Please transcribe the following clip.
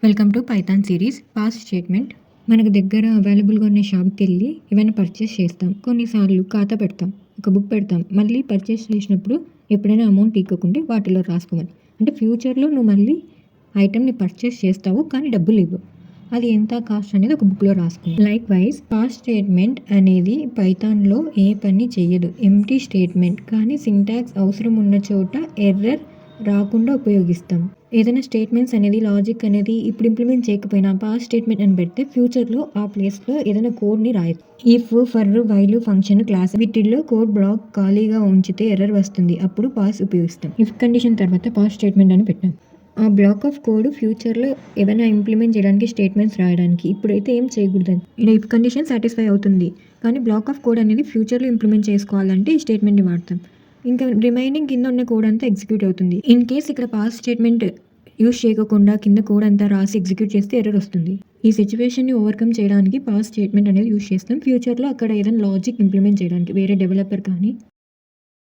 Welcome to Python series. Past statement. మనకు దగ్గర అవైలబుల్గా ఉన్న షాప్కి వెళ్ళి ఏమైనా పర్చేస్ చేస్తాం. కొన్నిసార్లు ఖాతా పెడతాం, ఒక బుక్ పెడతాం. మళ్ళీ పర్చేస్ చేసినప్పుడు ఎప్పుడైనా అమౌంట్ తీసుకోకుంటే వాటిలో రాసుకోమని. అంటే ఫ్యూచర్లో నువ్వు మళ్ళీ ఐటెంని పర్చేస్ చేస్తావు, కానీ డబ్బులు ఇవ్వు. అది ఎంత కాస్ట్ అనేది ఒక బుక్లో రాసుకో. లైక్ వైజ్ పాస్ట్ స్టేట్మెంట్ అనేది పైథాన్లో ఏ పని చెయ్యదు, ఎంప్టీ స్టేట్మెంట్. కానీ సింటాక్స్ అవసరం ఉన్న చోట ఎర్రర్ రాకుండా ఉపయోగిస్తాం. ఏదైనా స్టేట్మెంట్స్ అనేది లాజిక్ అనేది ఇప్పుడు ఇంప్లిమెంట్ చేయకపోయినా పాస్ట్ స్టేట్మెంట్ అని పెడితే ఫ్యూచర్లో ఆ ప్లేస్లో ఏదైనా కోడ్ని రాయొచ్చు. If, for, while function class వీటిల్లో కోడ్ బ్లాక్ ఖాళీగా ఉంచితే ఎర్రర్ వస్తుంది. అప్పుడు పాస్ ఉపయోగిస్తాం. ఇఫ్ కండిషన్ తర్వాత పాస్ట్ స్టేట్మెంట్ అని పెట్టాం. ఆ బ్లాక్ ఆఫ్ కోడ్ ఫ్యూచర్లో ఏమైనా ఇంప్లిమెంట్ చేయడానికి, స్టేట్మెంట్స్ రాయడానికి. ఇప్పుడైతే ఏం చేయకూడదని ఇలా ఇఫ్ కండిషన్ సాటిస్ఫై అవుతుంది, కానీ బ్లాక్ ఆఫ్ కోడ్ అనేది ఫ్యూచర్లో ఇంప్లిమెంట్ చేసుకోవాలంటే ఈ స్టేట్మెంట్ని వాడతాం. ఇంకా రిమైనింగ్ కింద ఉన్న కోడ్ అంతా ఎగ్జిక్యూట్ అవుతుంది. ఇన్ కేస్ ఇక్కడ పాస్ స్టేట్మెంట్ యూస్ చేయకుండా కింద కోడ్ అంతా రాసి ఎగ్జిక్యూట్ చేస్తే ఎర్రర్ వస్తుంది. ఈ సిచ్యువేషన్ని ఓవర్కమ్ చేయడానికి పాస్ స్టేట్మెంట్ అనేది యూస్ చేస్తాం. ఫ్యూచర్లో అక్కడ ఏదైనా లాజిక్ ఇంప్లిమెంట్ చేయడానికి వేరే డెవలపర్ కానీ